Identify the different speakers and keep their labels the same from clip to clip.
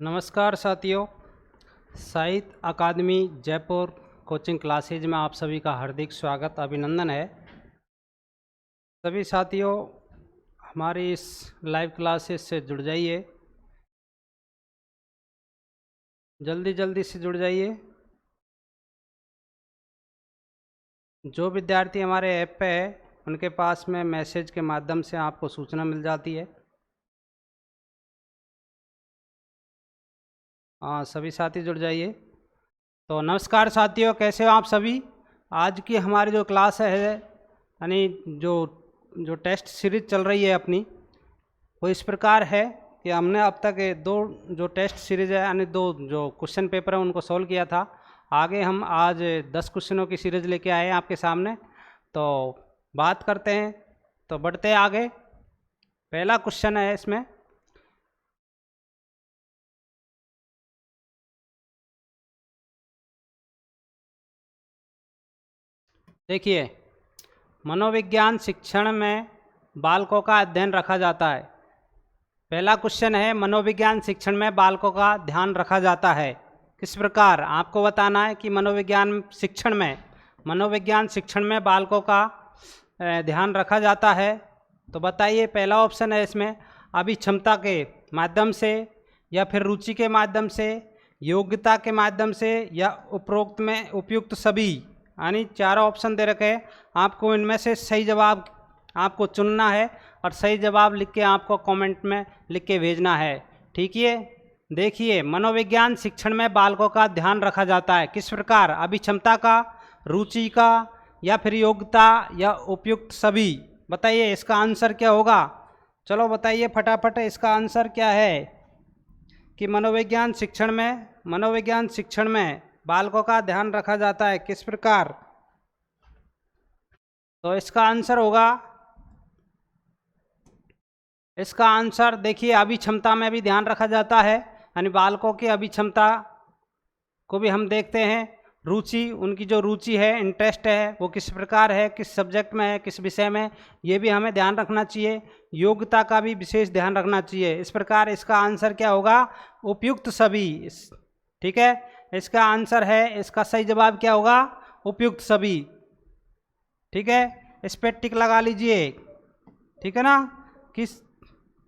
Speaker 1: नमस्कार साथियों, साहित्य अकादमी जयपुर कोचिंग क्लासेज में आप सभी का हार्दिक स्वागत अभिनंदन है। सभी साथियों हमारी इस लाइव क्लासेस से जुड़ जाइए, जल्दी से जुड़ जाइए। जो विद्यार्थी हमारे ऐप पे है उनके पास में मैसेज के माध्यम से आपको सूचना मिल जाती है। हाँ, सभी साथी जुड़ जाइए। तो नमस्कार साथियों, कैसे हो आप सभी। आज की हमारी जो क्लास है यानी जो टेस्ट सीरीज चल रही है अपनी, वो इस प्रकार है कि हमने अब तक दो जो टेस्ट सीरीज है यानी दो जो क्वेश्चन पेपर है उनको सॉल्व किया था। आगे हम आज 10 क्वेश्चनों की सीरीज लेके आए हैं आपके सामने। तो बात करते हैं, तो बढ़ते हैं आगे। पहला क्वेश्चन है इसमें, देखिए, मनोविज्ञान शिक्षण में बालकों का अध्ययन रखा जाता है। पहला क्वेश्चन है, मनोविज्ञान शिक्षण में बालकों का ध्यान रखा जाता है किस प्रकार। आपको बताना है कि मनोविज्ञान शिक्षण में बालकों का ध्यान रखा जाता है। तो बताइए, पहला ऑप्शन है इसमें अभिक्षमता के माध्यम से, या फिर रुचि के माध्यम से, योग्यता के माध्यम से, या उपयुक्त सभी। यानी चारों ऑप्शन दे रखे हैं, आपको इनमें से सही जवाब आपको चुनना है और सही जवाब लिख के आपको कमेंट में लिख के भेजना है। ठीक है, देखिए, मनोविज्ञान शिक्षण में बालकों का ध्यान रखा जाता है किस प्रकार। अभिक्षमता का, रुचि का, या फिर योग्यता, या उपयुक्त सभी। बताइए इसका आंसर क्या होगा। चलो बताइए फटाफट, इसका आंसर क्या है कि मनोविज्ञान शिक्षण में बालकों का ध्यान रखा जाता है किस प्रकार। तो इसका आंसर होगा, इसका आंसर देखिए, अभिक्षमता में भी ध्यान रखा जाता है, यानी बालकों की अभिक्षमता को भी हम देखते हैं। रुचि, उनकी जो रुचि है, इंटरेस्ट है, वो किस प्रकार है, किस सब्जेक्ट में है, किस विषय में, ये भी हमें ध्यान रखना चाहिए। योग्यता का भी विशेष ध्यान रखना चाहिए। इस प्रकार इसका आंसर क्या होगा, उपयुक्त सभी। ठीक है, इसका आंसर है, इसका सही जवाब क्या होगा, उपयुक्त सभी। ठीक है, इस पर टिक लगा लीजिए। ठीक है ना, किस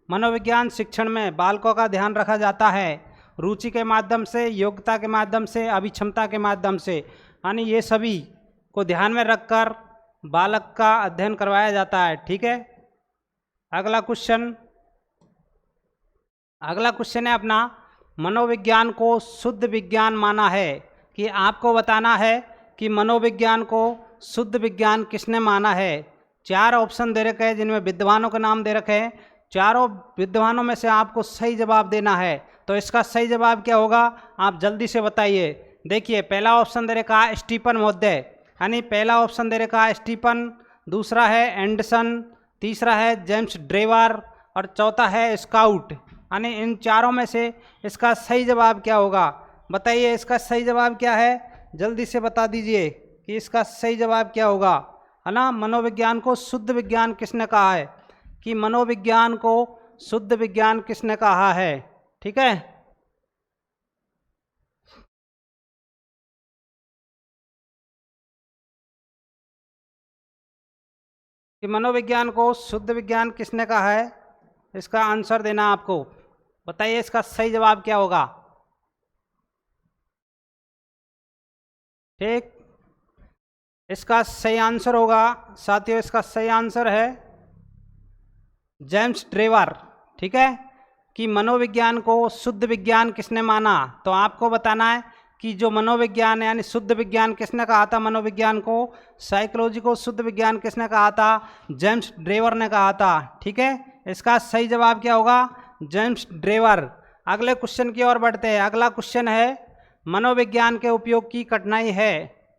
Speaker 1: मनोविज्ञान शिक्षण में बालकों का ध्यान रखा जाता है रुचि के माध्यम से, योग्यता के माध्यम से, अभिक्षमता के माध्यम से, यानी ये सभी को ध्यान में रखकर बालक का अध्ययन करवाया जाता है। ठीक है, अगला क्वेश्चन है अपना, मनोविज्ञान को शुद्ध विज्ञान माना है कि। आपको बताना है कि मनोविज्ञान को शुद्ध विज्ञान किसने माना है। चार ऑप्शन दे रखे हैं जिनमें विद्वानों के नाम दे रखे हैं। चारों विद्वानों में से आपको सही जवाब देना है। तो इसका सही जवाब क्या होगा, आप जल्दी से बताइए। देखिए, पहला ऑप्शन दे रखा है स्टीफन महोदय, यानी पहला ऑप्शन दे रखा है स्टीफन, दूसरा है एंडरसन, तीसरा है जेम्स ड्रेवर, और चौथा है स्काउट। यानी इन चारों में से इसका सही जवाब क्या होगा। बताइए इसका सही जवाब क्या है, जल्दी से बता दीजिए कि इसका सही जवाब क्या होगा, है ना। मनोविज्ञान को शुद्ध विज्ञान किसने कहा है, कि मनोविज्ञान को शुद्ध विज्ञान किसने कहा है। ठीक है, कि मनोविज्ञान को शुद्ध विज्ञान किसने कहा है, इसका आंसर देना आपको। बताइए इसका सही जवाब क्या होगा। ठीक, इसका सही आंसर होगा साथियों, इसका सही आंसर है जेम्स ड्रेवर। ठीक है, कि मनोविज्ञान को शुद्ध विज्ञान किसने माना। तो आपको बताना है कि जो मनोविज्ञान यानी शुद्ध विज्ञान किसने कहा था, मनोविज्ञान को, साइकोलॉजी को शुद्ध विज्ञान किसने कहा था, जेम्स ड्रेवर ने कहा था। ठीक है, इसका सही जवाब क्या होगा, जेम्स ड्रेवर। अगले क्वेश्चन की ओर बढ़ते हैं। अगला क्वेश्चन है, मनोविज्ञान के उपयोग की कठिनाई है।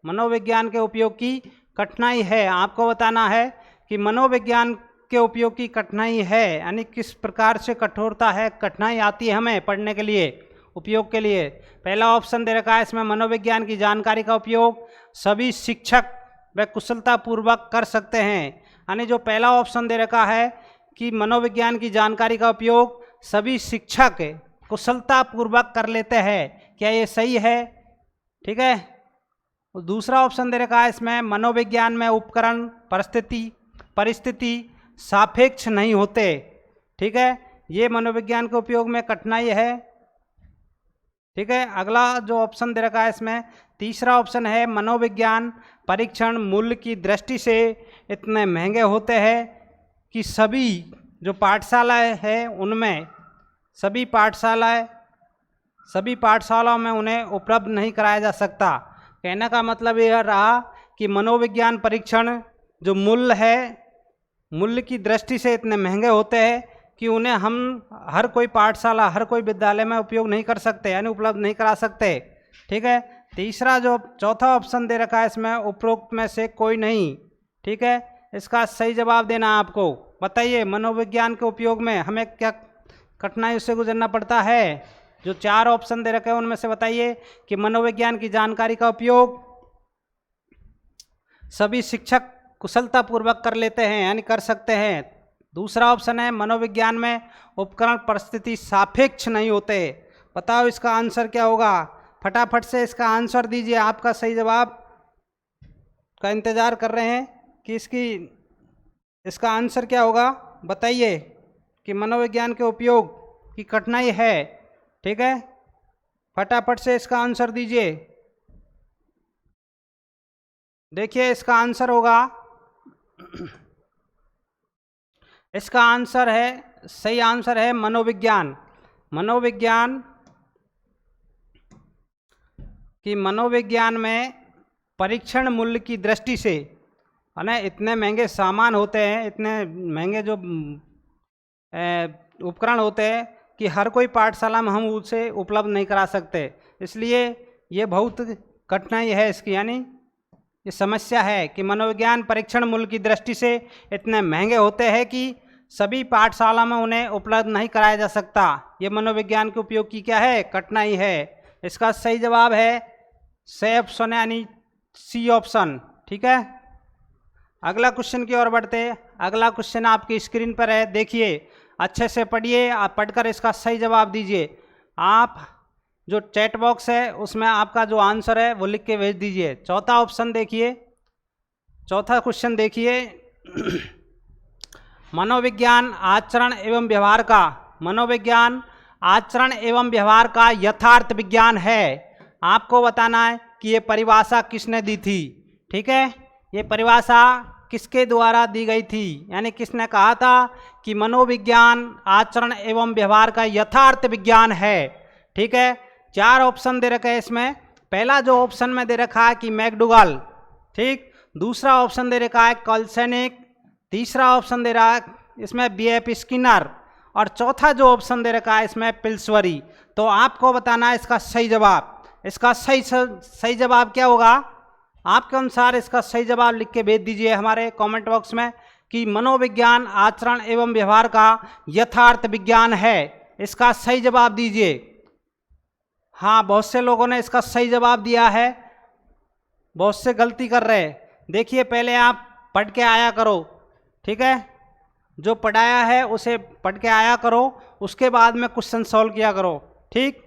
Speaker 1: मनोविज्ञान के उपयोग की कठिनाई है, आपको बताना है कि मनोविज्ञान के उपयोग की कठिनाई है, यानी किस प्रकार से कठोरता है, कठिनाई आती है हमें पढ़ने के लिए, उपयोग के लिए। पहला ऑप्शन दे रखा है इसमें, मनोविज्ञान की जानकारी का उपयोग सभी शिक्षक व कुशलतापूर्वक कर सकते हैं। यानी जो पहला ऑप्शन दे रखा है कि मनोविज्ञान की जानकारी का उपयोग सभी शिक्षक कुशलतापूर्वक कर लेते हैं। क्या ये सही है? ठीक है। दूसरा ऑप्शन दे रखा है इसमें, मनोविज्ञान में उपकरण परिस्थिति सापेक्ष नहीं होते। ठीक है, ये मनोविज्ञान के उपयोग में कठिनाई है। ठीक है, अगला जो ऑप्शन दे रखा है इसमें, तीसरा ऑप्शन है, मनोविज्ञान परीक्षण मूल्य की दृष्टि से इतने महंगे होते हैं कि सभी जो पाठशालाएँ हैं उनमें सभी पाठशालाओं में उन्हें उपलब्ध नहीं कराया जा सकता। कहने का मतलब यह रहा कि मनोविज्ञान परीक्षण जो मूल्य है, मूल्य की दृष्टि से इतने महंगे होते हैं कि उन्हें हम हर कोई पाठशाला, हर कोई विद्यालय में उपयोग नहीं कर सकते, यानी उपलब्ध नहीं करा सकते। ठीक है, तीसरा जो चौथा ऑप्शन दे रखा है इसमें, उपरोक्त में से कोई नहीं। ठीक है, इसका सही जवाब देना है आपको। बताइए, मनोविज्ञान के उपयोग में हमें क्या कठिनाई से गुजरना पड़ता है? जो 4 ऑप्शन दे रखे हैं उनमें से बताइए कि मनोविज्ञान की जानकारी का उपयोग सभी शिक्षक कुशलतापूर्वक कर लेते हैं, यानी कर सकते हैं। दूसरा ऑप्शन है, मनोविज्ञान में उपकरण परिस्थिति सापेक्ष नहीं होते। बताओ इसका आंसर क्या होगा? फटाफट से इसका आंसर दीजिए। आपका सही जवाब का इंतजार कर रहे हैं कि इसका आंसर क्या होगा। बताइए कि मनोविज्ञान के उपयोग की कठिनाई है। ठीक है, फटाफट से इसका आंसर दीजिए। देखिए इसका आंसर होगा, इसका आंसर है, सही आंसर है मनोविज्ञान। मनोविज्ञान में परीक्षण मूल्य की दृष्टि से, है ना, इतने महंगे सामान होते हैं, इतने महंगे जो उपकरण होते हैं कि हर कोई पाठशाला में हम उसे उपलब्ध नहीं करा सकते। इसलिए ये बहुत कठिनाई है इसकी, यानी ये समस्या है कि मनोविज्ञान परीक्षण मूल्य की दृष्टि से इतने महंगे होते हैं कि सभी पाठशाला में उन्हें उपलब्ध नहीं कराया जा सकता। ये मनोविज्ञान के उपयोग की क्या है? कठिनाई है। इसका सही जवाब है सी ऑप्शन, यानी सी ऑप्शन। ठीक है, अगला क्वेश्चन की ओर बढ़ते हैं। अगला क्वेश्चन आपकी स्क्रीन पर है, देखिए अच्छे से पढ़िए, आप पढ़कर इसका सही जवाब दीजिए। आप जो चैट बॉक्स है उसमें आपका जो आंसर है वो लिख के भेज दीजिए। चौथा ऑप्शन देखिए, चौथा क्वेश्चन देखिए, मनोविज्ञान आचरण एवं व्यवहार का, मनोविज्ञान आचरण एवं व्यवहार का यथार्थ विज्ञान है। आपको बताना है कि ये परिभाषा किसने दी थी। ठीक है, ये परिभाषा किसके द्वारा दी गई थी, यानी किसने कहा था कि मनोविज्ञान आचरण एवं व्यवहार का यथार्थ विज्ञान है। ठीक है, 4 ऑप्शन दे रखे हैं इसमें। पहला जो ऑप्शन में दे रखा है कि मैकडूगल, ठीक, दूसरा ऑप्शन दे रखा है कॉल्सेनिक, तीसरा ऑप्शन दे रहा है इसमें BF स्किनर, और चौथा जो ऑप्शन दे रखा है इसमें पिल्सवरी। तो आपको बताना है इसका सही जवाब। इसका सही जवाब क्या होगा? आपके अनुसार इसका सही जवाब लिख के भेज दीजिए हमारे कमेंट बॉक्स में कि मनोविज्ञान आचरण एवं व्यवहार का यथार्थ विज्ञान है। इसका सही जवाब दीजिए। हाँ, बहुत से लोगों ने इसका सही जवाब दिया है, बहुत से गलती कर रहे हैं। देखिए पहले आप पढ़ के आया करो, ठीक है, जो पढ़ाया है उसे पढ़ के आया करो, उसके बाद में क्वेश्चन सॉल्व किया करो। ठीक,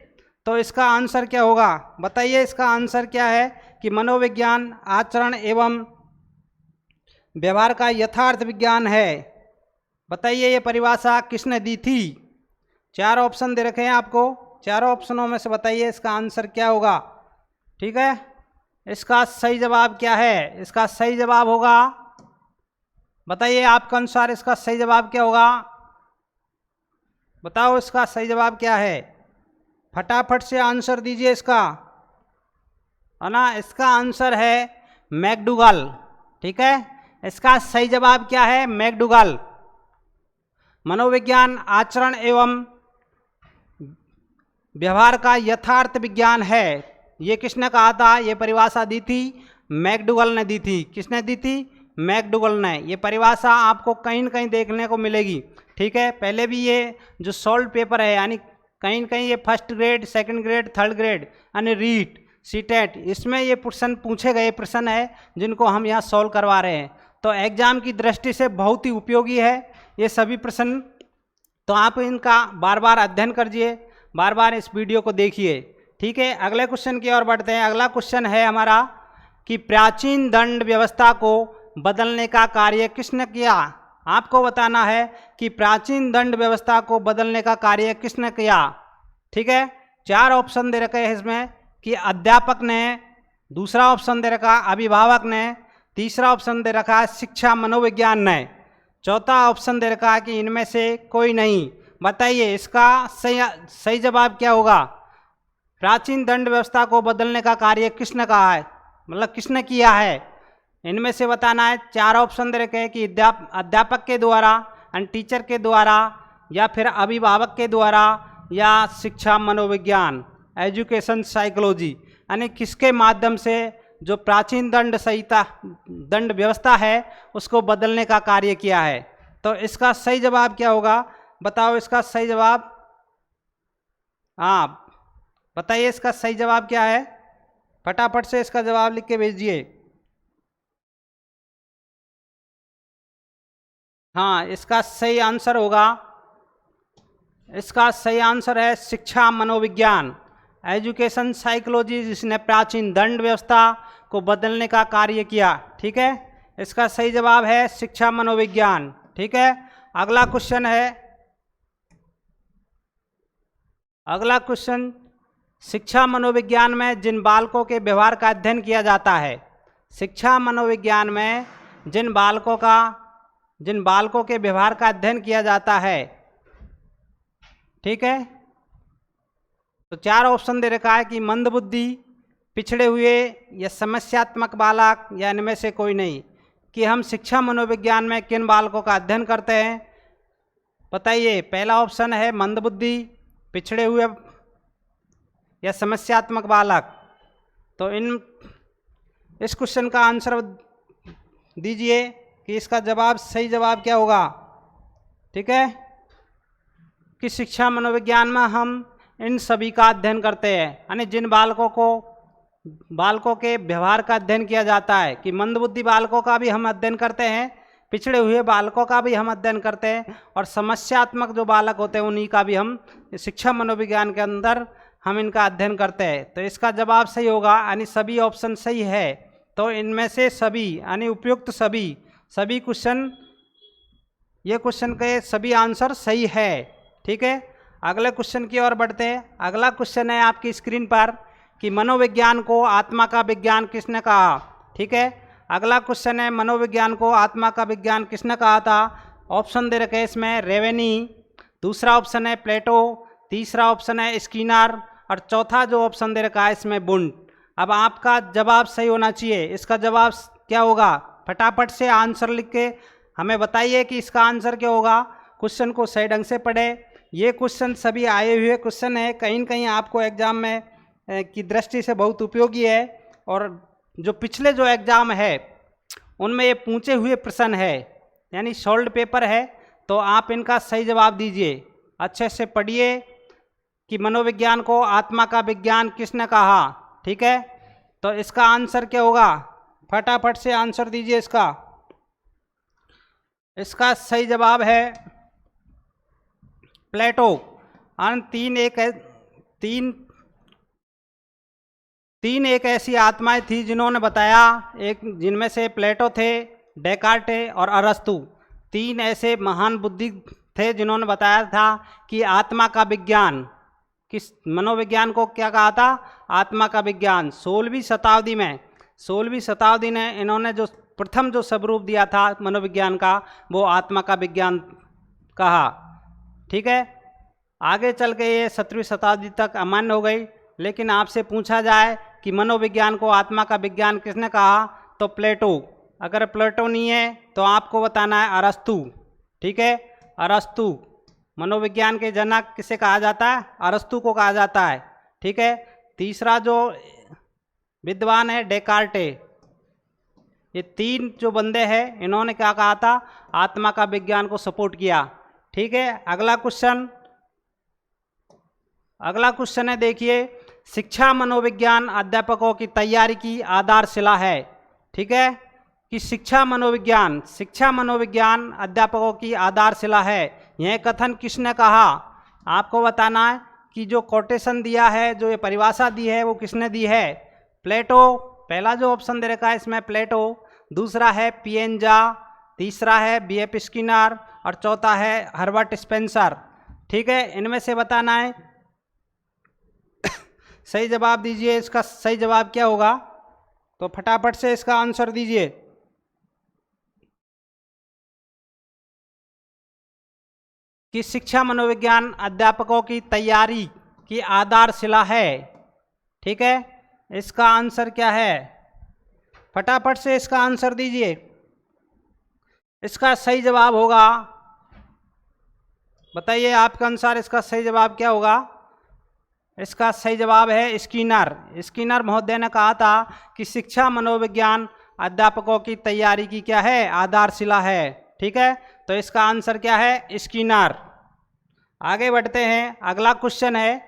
Speaker 1: तो इसका आंसर क्या होगा? बताइए इसका आंसर क्या है कि मनोविज्ञान आचरण एवं व्यवहार का यथार्थ विज्ञान है। बताइए ये परिभाषा किसने दी थी? 4 ऑप्शन दे रखे हैं आपको, चारों ऑप्शनों में से बताइए इसका आंसर क्या होगा। ठीक है, इसका सही जवाब क्या है? इसका सही जवाब होगा, बताइए आपके अनुसार इसका सही जवाब क्या होगा? बताओ इसका सही जवाब क्या है? फटाफट से आंसर दीजिए इसका, है ना। इसका आंसर है मैकडूगल। ठीक है, इसका सही जवाब क्या है? मैकडूगल। मनोविज्ञान आचरण एवं व्यवहार का यथार्थ विज्ञान है। ये किसने कहा था? ये परिभाषा दी थी मैकडूगल ने दी थी। किसने दी थी? मैकडूगल ने। ये परिभाषा आपको कहीं न कहीं देखने को मिलेगी। ठीक है, पहले भी ये जो सॉल्व पेपर है, यानी कहीं न कहीं ये first grade, second grade, third grade, यानी रीट, सीटेट, इसमें ये प्रश्न पूछे गए प्रश्न है जिनको हम यहाँ सॉल्व करवा रहे हैं। तो एग्जाम की दृष्टि से बहुत ही उपयोगी है ये सभी प्रश्न। तो आप इनका बार बार अध्ययन करिए, बार बार इस वीडियो को देखिए। ठीक है, अगले क्वेश्चन की ओर बढ़ते हैं। अगला क्वेश्चन है हमारा कि प्राचीन दंड व्यवस्था को बदलने का कार्य किसने किया। आपको बताना है कि प्राचीन दंड व्यवस्था को बदलने का कार्य किसने किया। ठीक है, 4 ऑप्शन दे रखे हैं इसमें कि अध्यापक ने, दूसरा ऑप्शन दे रखा अभिभावक ने, तीसरा ऑप्शन दे रखा है शिक्षा मनोविज्ञान ने, चौथा ऑप्शन दे रखा है कि इनमें से कोई नहीं। बताइए इसका सही जवाब क्या होगा। प्राचीन दंड व्यवस्था को बदलने का कार्य किसने कहा है, मतलब किसने किया है, इनमें से बताना है। 4 ऑप्शन दे रखे हैं कि अध्यापक के द्वारा, टीचर के द्वारा, या फिर अभिभावक के द्वारा, या शिक्षा मनोविज्ञान एजुकेशन साइकोलॉजी, यानी किसके माध्यम से जो प्राचीन दंड व्यवस्था है उसको बदलने का कार्य किया है। तो इसका सही जवाब क्या होगा, बताओ इसका सही जवाब। हाँ बताइए इसका सही जवाब क्या है, फटाफट से इसका जवाब लिख के भेजिए। हाँ, इसका सही आंसर होगा, इसका सही आंसर है शिक्षा मनोविज्ञान एजुकेशन साइकोलॉजी, जिसने प्राचीन दंड व्यवस्था को बदलने का कार्य किया। ठीक है, इसका सही जवाब है शिक्षा मनोविज्ञान। ठीक है, अगला क्वेश्चन है, अगला क्वेश्चन, शिक्षा मनोविज्ञान में जिन बालकों के व्यवहार का अध्ययन किया जाता है, शिक्षा मनोविज्ञान में जिन बालकों के व्यवहार का अध्ययन किया जाता है। ठीक है, तो 4 ऑप्शन दे रखा है कि मंदबुद्धि, पिछड़े हुए, या समस्यात्मक बालक, या इनमें से कोई नहीं। कि हम शिक्षा मनोविज्ञान में किन बालकों का अध्ययन करते हैं, बताइए। पहला ऑप्शन है मंदबुद्धि, पिछड़े हुए, या समस्यात्मक बालक। तो इस क्वेश्चन का आंसर दीजिए कि इसका जवाब, सही जवाब क्या होगा। ठीक है, कि शिक्षा मनोविज्ञान में हम इन सभी का अध्ययन करते हैं, यानी जिन बालकों के व्यवहार का अध्ययन किया जाता है, कि मंदबुद्धि बालकों का भी हम अध्ययन करते हैं, पिछड़े हुए बालकों का भी हम अध्ययन करते हैं, और समस्यात्मक जो बालक होते हैं उन्हीं का भी हम शिक्षा मनोविज्ञान के अंदर हम इनका अध्ययन करते हैं। तो इसका जवाब सही होगा, यानी सभी ऑप्शन सही है। तो इनमें से सभी, यानी उपयुक्त सभी क्वेश्चन, ये क्वेश्चन के सभी आंसर सही है। ठीक है, अगले क्वेश्चन की ओर बढ़ते हैं। अगला क्वेश्चन है आपकी स्क्रीन पर कि मनोविज्ञान को आत्मा का विज्ञान किसने कहा। ठीक है, अगला क्वेश्चन है मनोविज्ञान को आत्मा का विज्ञान किसने कहा था। ऑप्शन दे रखे इसमें रेवेनी, दूसरा ऑप्शन है प्लेटो, तीसरा ऑप्शन है स्किनर, और चौथा जो ऑप्शन दे रखा है इसमें बुंड। अब आपका जवाब सही होना चाहिए, इसका जवाब क्या होगा, फटाफट से आंसर लिख के हमें बताइए कि इसका आंसर क्या होगा। क्वेश्चन को सही ढंग से पढ़े, ये क्वेश्चन सभी आए हुए क्वेश्चन है, कहीं न कहीं आपको एग्जाम में की दृष्टि से बहुत उपयोगी है, और जो पिछले जो एग्ज़ाम है उनमें ये पूछे हुए प्रश्न है, यानी सॉल्व पेपर है। तो आप इनका सही जवाब दीजिए, अच्छे से पढ़िए कि मनोविज्ञान को आत्मा का विज्ञान किसने कहा। ठीक है, तो इसका आंसर क्या होगा, फटाफट से आंसर दीजिए इसका। इसका सही जवाब है प्लेटो। तीन एक ऐसी आत्माएं थी जिन्होंने बताया, एक जिनमें से प्लेटो थे, डेकार्टे और अरस्तु। 3 ऐसे महान बुद्धि थे जिन्होंने बताया था कि आत्मा का विज्ञान, किस मनोविज्ञान को क्या कहा था, आत्मा का विज्ञान। 16वीं शताब्दी ने इन्होंने जो प्रथम जो स्वरूप दिया था मनोविज्ञान का, वो आत्मा का विज्ञान कहा। ठीक है, आगे चल के ये 17वीं शताब्दी तक अमान्य हो गई, लेकिन आपसे पूछा जाए कि मनोविज्ञान को आत्मा का विज्ञान किसने कहा, तो प्लेटो। अगर प्लेटो नहीं है तो आपको बताना है अरस्तु। ठीक है, अरस्तु मनोविज्ञान के जनक किसे कहा जाता है, अरस्तु को कहा जाता है। ठीक है, तीसरा जो विद्वान है डेकार्टे। ये 3 जो बंदे हैं इन्होंने क्या कहा था, आत्मा का विज्ञान को सपोर्ट किया। ठीक है, अगला क्वेश्चन है, देखिए, शिक्षा मनोविज्ञान अध्यापकों की तैयारी की आधारशिला है। ठीक है, कि शिक्षा मनोविज्ञान अध्यापकों की आधारशिला है, यह कथन किसने कहा, आपको बताना है। की जो कोटेशन दिया है, जो ये परिभाषा दी है, वो किसने दी है? प्लेटो। पहला जो ऑप्शन दे रखा है इसमें प्लेटो, दूसरा है पिएंजा, तीसरा है बीएफ स्किनर और चौथा है हर्बर्ट स्पेंसर। ठीक है, इनमें से बताना है। सही जवाब दीजिए। इसका सही जवाब क्या होगा? तो फटाफट से इसका आंसर दीजिए। कि शिक्षा मनोविज्ञान अध्यापकों की तैयारी की आधारशिला है। ठीक है, इसका आंसर क्या है? फटाफट से इसका आंसर दीजिए। इसका सही जवाब होगा, बताइए आपके अनुसार इसका सही जवाब क्या होगा? इसका सही जवाब है स्किनर। स्किनर महोदय ने कहा था कि शिक्षा मनोविज्ञान अध्यापकों की तैयारी की क्या है? आधारशिला है। ठीक है, तो इसका आंसर क्या है? स्किनर। आगे बढ़ते हैं। अगला क्वेश्चन है,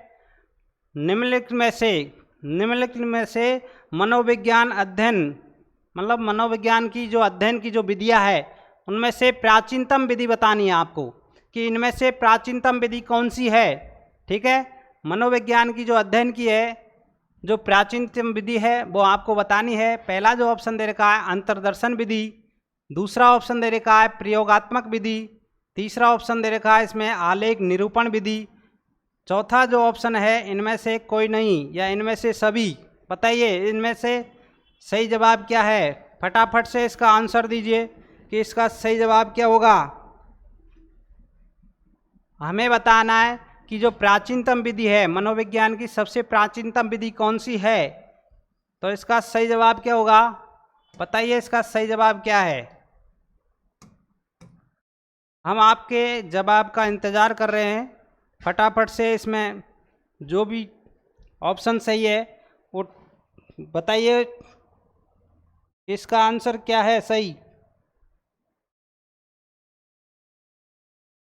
Speaker 1: निम्नलिखित में से मनोविज्ञान अध्ययन, मतलब मनोविज्ञान की जो अध्ययन की जो विधियां है, उनमें से प्राचीनतम विधि बतानी है आपको कि इनमें से प्राचीनतम विधि कौन सी है। ठीक है, मनोविज्ञान की जो अध्ययन की है, जो प्राचीनतम विधि है वो आपको बतानी है। पहला जो ऑप्शन दे रखा है अंतर्दर्शन विधि, दूसरा ऑप्शन दे रखा है प्रयोगात्मक विधि, तीसरा ऑप्शन दे रखा है इसमें आलेख निरूपण विधि, चौथा जो ऑप्शन है इनमें से कोई नहीं या इनमें से सभी। बताइए इनमें से सही जवाब क्या है? फटाफट से इसका आंसर दीजिए कि इसका सही जवाब क्या होगा। हमें बताना है कि जो प्राचीनतम विधि है मनोविज्ञान की, सबसे प्राचीनतम विधि कौन सी है। तो इसका सही जवाब क्या होगा? बताइए इसका सही जवाब क्या है। हम आपके जवाब का इंतज़ार कर रहे हैं। फटाफट से इसमें जो भी ऑप्शन सही है वो बताइए, इसका आंसर क्या है सही।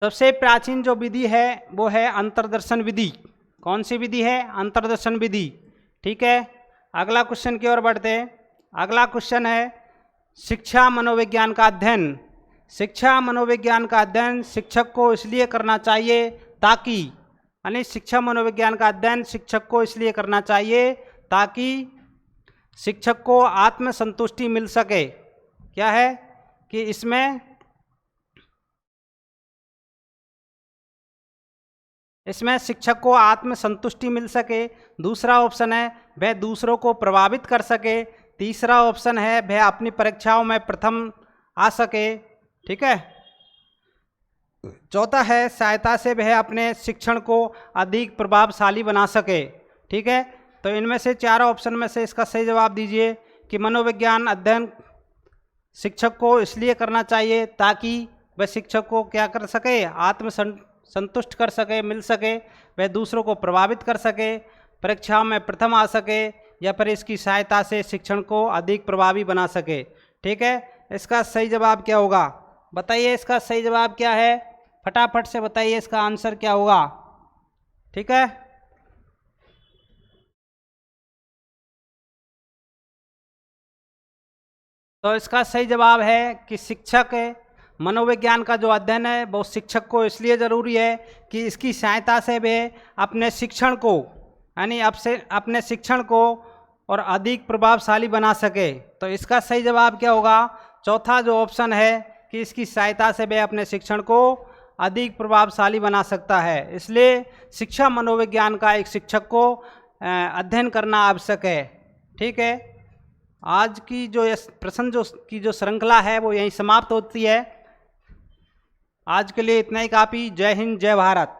Speaker 1: सबसे प्राचीन जो विधि है वो है अंतर्दर्शन विधि। कौन सी विधि है? अंतर्दर्शन विधि। ठीक है, अगला क्वेश्चन की ओर बढ़ते हैं। अगला क्वेश्चन है, शिक्षा मनोविज्ञान का अध्ययन। शिक्षा मनोविज्ञान का अध्ययन शिक्षक को इसलिए करना चाहिए ताकि, यानी शिक्षा मनोविज्ञान का अध्ययन शिक्षक को इसलिए करना चाहिए ताकि शिक्षक को आत्मसंतुष्टि मिल सके। क्या है कि इसमें शिक्षक को आत्मसंतुष्टि मिल सके। दूसरा ऑप्शन है वह दूसरों को प्रभावित कर सके। तीसरा ऑप्शन है वह अपनी परीक्षाओं में प्रथम आ सके। ठीक है, चौथा है सहायता से वह अपने शिक्षण को अधिक प्रभावशाली बना सके। ठीक है, तो इनमें से चारों ऑप्शन में से इसका सही जवाब दीजिए कि मनोविज्ञान अध्ययन शिक्षक को इसलिए करना चाहिए ताकि वह शिक्षक को क्या कर सके? संतुष्ट कर सके, मिल सके, वह दूसरों को प्रभावित कर सके, परीक्षाओं में प्रथम आ सके, या फिर इसकी सहायता से शिक्षण को अधिक प्रभावी बना सके। ठीक है, इसका सही जवाब क्या होगा? बताइए इसका सही जवाब क्या है? फटाफट से बताइए इसका आंसर क्या होगा। ठीक है, तो इसका सही जवाब है कि शिक्षक मनोविज्ञान का जो अध्ययन है वो शिक्षक को इसलिए ज़रूरी है कि इसकी सहायता से वे अपने शिक्षण को, यानी अपने शिक्षण को और अधिक प्रभावशाली बना सके। तो इसका सही जवाब क्या होगा? चौथा जो ऑप्शन है कि इसकी सहायता से वे अपने शिक्षण को अधिक प्रभावशाली बना सकता है। इसलिए शिक्षा मनोविज्ञान का एक शिक्षक को अध्ययन करना आवश्यक है। ठीक है, आज की जो प्रश्न की जो श्रृंखला है वो यहीं समाप्त होती है। आज के लिए इतना ही काफ़ी। जय हिंद, जय भारत।